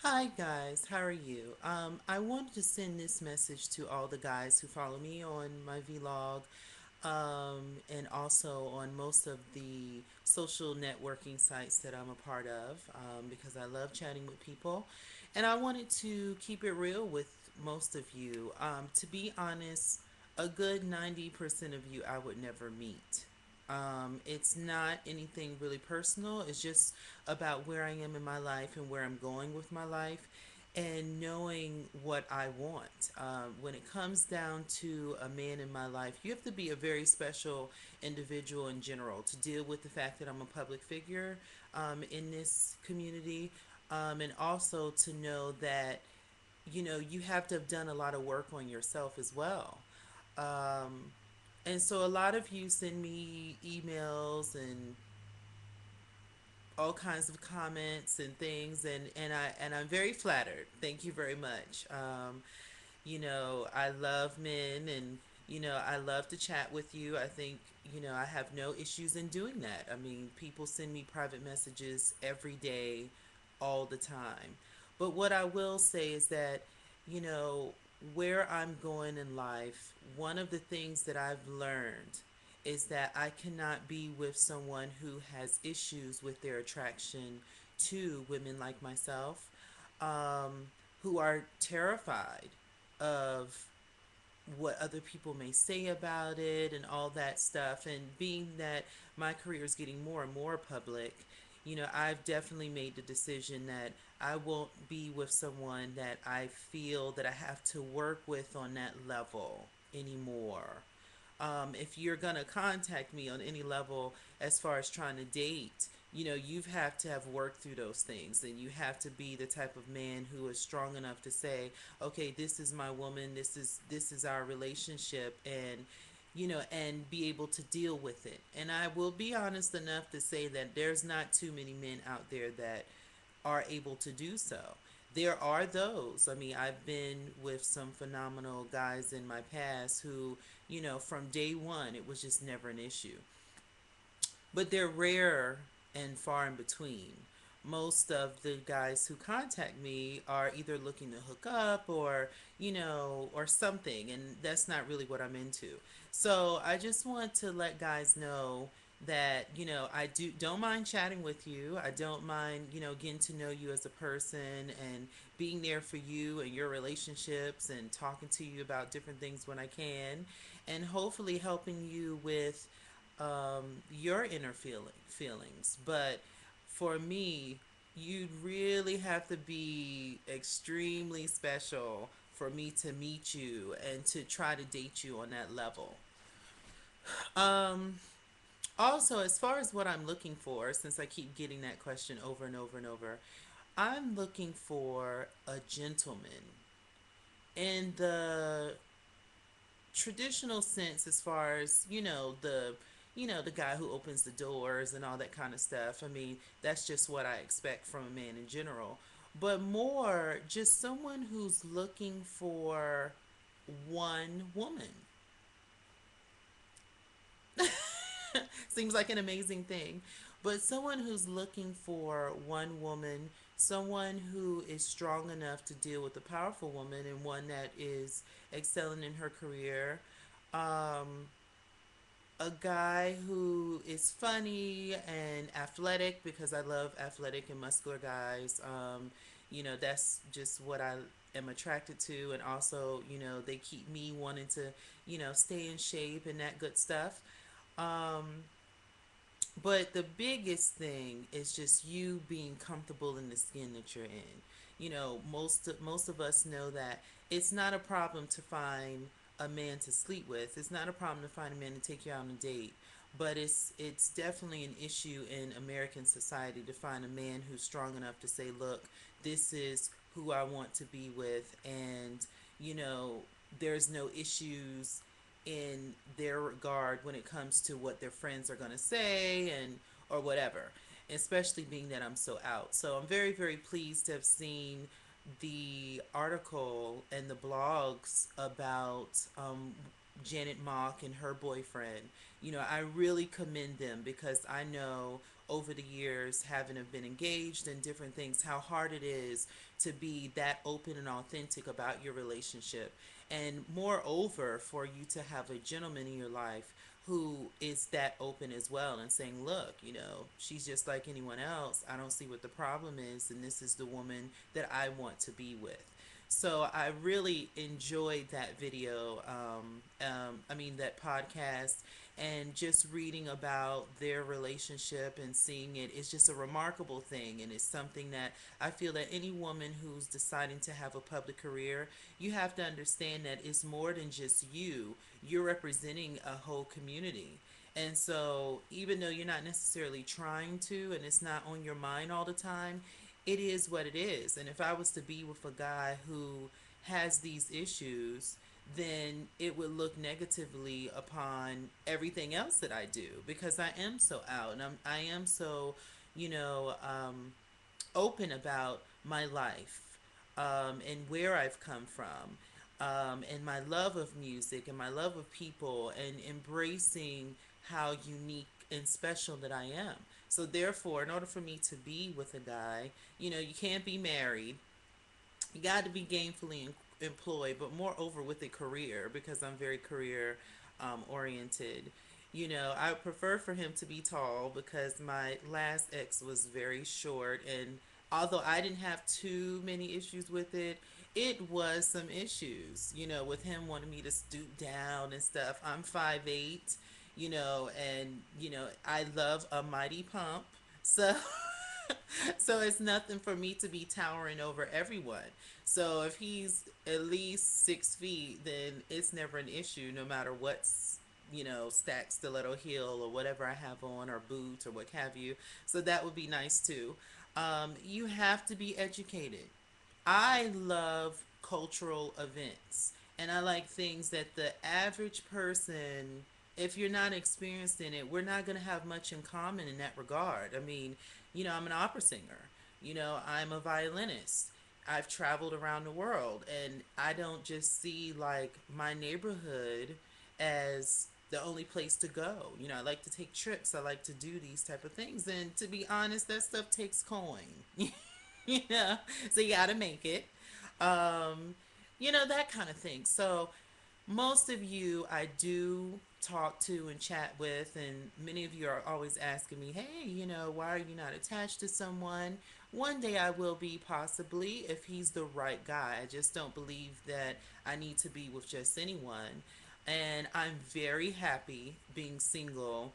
Hi guys, how are you? I wanted to send this message to all the guys who follow me on my vlog, and also on most of the social networking sites that I'm a part of, because I love chatting with people, and I wanted to keep it real with most of you. To be honest, a good 90% of you I would never meet. It's not anything really personal. It's just about where I am in my life and where I'm going with my life and knowing what I want. When it comes down to a man in my life, you have to be a very special individual in general to deal with the fact that I'm a public figure in this community, and also to know that you have to have done a lot of work on yourself as well. Um, and so a lot of you send me emails and all kinds of comments and things, and I'm very flattered. Thank you very much. I love men, and I love to chat with you. I think I have no issues in doing that. I mean, people send me private messages every day, all the time. But what I will say is that, you know, where I'm going in life, one of the things that I've learned is that I cannot be with someone who has issues with their attraction to women like myself, um, who are terrified of what other people may say about it and all that stuff. And being that my career is getting more and more public, I've definitely made the decision that I won't be with someone that I feel that I have to work with on that level anymore. If you're going to contact me on any level as far as trying to date, you have to have worked through those things, and you have to be the type of man who is strong enough to say, okay, this is my woman, this is our relationship, and be able to deal with it. And I will be honest enough to say that there's not too many men out there that are able to do so. There are those. I mean, I've been with some phenomenal guys in my past who, from day one, it was just never an issue. But they're rare and far in between. Most of the guys who contact me are either looking to hook up or something, and that's not really what I'm into. So I just want to let guys know that I don't mind chatting with you. I don't mind getting to know you as a person and being there for you and your relationships and talking to you about different things when I can, and hopefully helping you with your inner feelings. But for me, you'd really have to be extremely special for me to meet you and to try to date you on that level. Um, Also, as far as what I'm looking for, since I keep getting that question over and over and over, I'm looking for a gentleman in the traditional sense, as far as the guy who opens the doors and all that kind of stuff. I mean, that's just what I expect from a man in general, but more just someone who's looking for one woman. Seems like an amazing thing. But someone who's looking for one woman, someone who is strong enough to deal with a powerful woman, and one that is excelling in her career. Um, a guy who is funny and athletic, because I love athletic and muscular guys. That's just what I am attracted to, and also, they keep me wanting to, stay in shape and that good stuff. Um, but the biggest thing is just you being comfortable in the skin that you're in. Most of us know that it's not a problem to find a man to sleep with. It's not a problem to find a man to take you out on a date. But it's definitely an issue in American society to find a man who's strong enough to say, "Look, this is who I want to be with," and you know, there's no issues in their regard when it comes to what their friends are going to say and or whatever, especially being that I'm so out. So I'm very, very pleased to have seen the article and the blogs about Janet Mock and her boyfriend. I really commend them because I know over the years, having been engaged in different things, how hard it is to be that open and authentic about your relationship. And moreover, for you to have a gentleman in your life who is that open as well and saying, look, she's just like anyone else. I don't see what the problem is, and this is the woman that I want to be with. So I really enjoyed that video. I mean, that podcast, and just reading about their relationship and seeing it is just a remarkable thing. And it's something that I feel that any woman who's deciding to have a public career, you have to understand that it's more than just you. You're representing a whole community. And so, even though you're not necessarily trying to, and it's not on your mind all the time, it is what it is. And if I was to be with a guy who has these issues, then it would look negatively upon everything else that I do, because I am so out, and I am so, you know, um, open about my life, and where I've come from, and my love of music and my love of people, and embracing how unique and special that I am. So, therefore, in order for me to be with a guy, you can't be married. You got to be gainfully employed, but moreover with a career, because I'm very career oriented. I prefer for him to be tall, because my last ex was very short, and although I didn't have too many issues with it, it was some issues, with him wanting me to stoop down and stuff. I'm 5'8", and I love a mighty pump. So so it's nothing for me to be towering over everyone. So if he's at least 6 feet, then it's never an issue, no matter what's stacked stiletto heel or whatever I have on, or boots or what have you. So that would be nice too. You have to be educated. I love cultural events, and I like things that the average person, if you're not experienced in it, we're not going to have much in common in that regard. I mean, I'm an opera singer, I'm a violinist. I've traveled around the world, and I don't just see like my neighborhood as the only place to go. I like to take trips. I like to do these type of things, and to be honest, that stuff takes coin. Yeah, so you got to make it. Um, that kind of thing. So most of you I do talk to and chat with, and many of you are always asking me, hey, why are you not attached to someone? One day I will be, possibly, if he's the right guy. I just don't believe that I need to be with just anyone. And I'm very happy being single,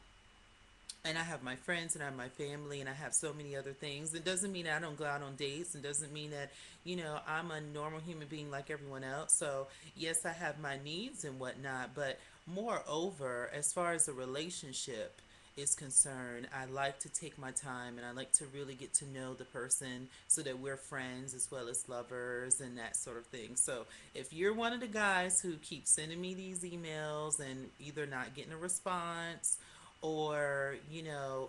and I have my friends, and I have my family, and I have so many other things. It doesn't mean that I don't go out on dates, and doesn't mean that, I'm a normal human being like everyone else. So, yes, I have my needs and whatnot, but moreover, as far as a relationship is concerned, I like to take my time, and I like to really get to know the person, so that we're friends as well as lovers and that sort of thing. So, if you're one of the guys who keep sending me these emails and either not getting a response, or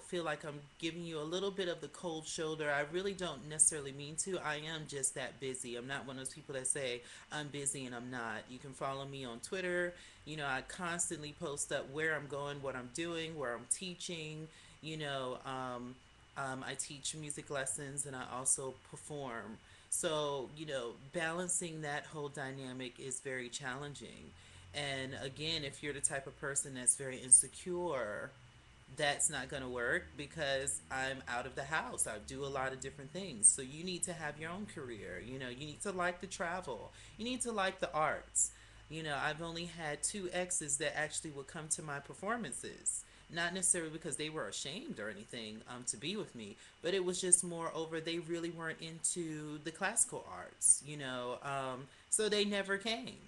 feel like I'm giving you a little bit of the cold shoulder, I really don't necessarily mean to. I am just that busy. I'm not one of those people that say I'm busy and I'm not. You can follow me on Twitter. I constantly post up where I'm going, what I'm doing, where I'm teaching. I teach music lessons, and I also perform. So, balancing that whole dynamic is very challenging. And again, if you're the type of person that's very insecure, that's not going to work, because I'm out of the house. I do a lot of different things. So you need to have your own career. You need to like to travel. You need to like the arts. I've only had two exes that actually would come to my performances. Not necessarily because they were ashamed or anything, to be with me, but it was just more over they really weren't into the classical arts, so they never came.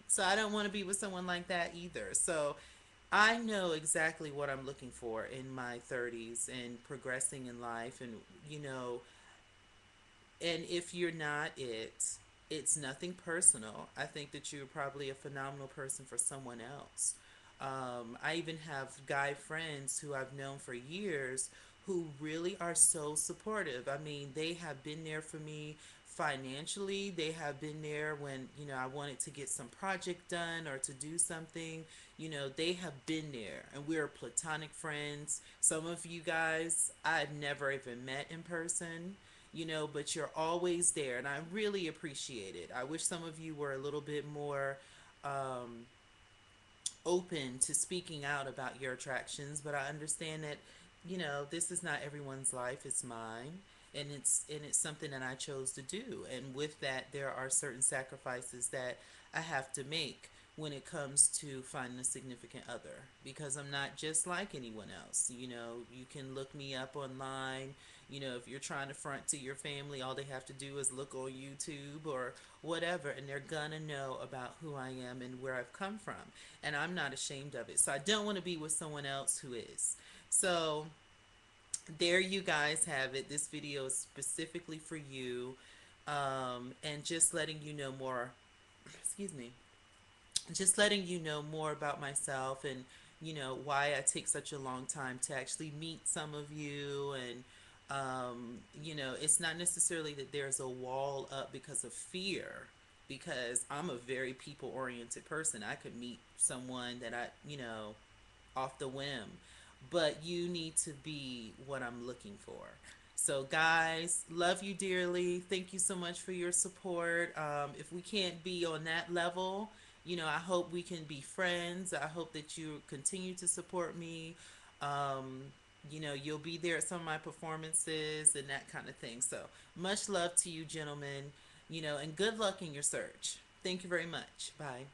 So I don't want to be with someone like that either. So I know exactly what I'm looking for in my 30s and progressing in life. And, you know, and if you're not it's nothing personal. I think that you're probably a phenomenal person for someone else. I even have guy friends who I've known for years who really are so supportive. I mean, they have been there for me financially. They have been there when, I wanted to get some project done or to do something. They have been there, and we're platonic friends. Some of you guys I've never even met in person, but you're always there, and I really appreciate it. I wish some of you were a little bit more um, open to speaking out about your attractions, but I understand that, this is not everyone's life, it's mine. And it's something that I chose to do. And with that, there are certain sacrifices that I have to make when it comes to finding a significant other, because I'm not just like anyone else. You can look me up online. If you're trying to front to your family, all they have to do is look on YouTube or whatever, and they're gonna know about who I am and where I've come from. And I'm not ashamed of it. So I don't want to be with someone else who is. So there you guys have it. This video is specifically for you. And just letting you know more, excuse me, just letting you know more about myself, and why I take such a long time to actually meet some of you. And it's not necessarily that there's a wall up because of fear, because I'm a very people oriented person. I could meet someone that I, off the whim, but you need to be what I'm looking for. So, guys, love you dearly. Thank you so much for your support. If we can't be on that level, I hope we can be friends. I hope that you continue to support me. Um, you'll be there at some of my performances and that kind of thing. So, much love to you, gentlemen, and good luck in your search. Thank you very much. Bye.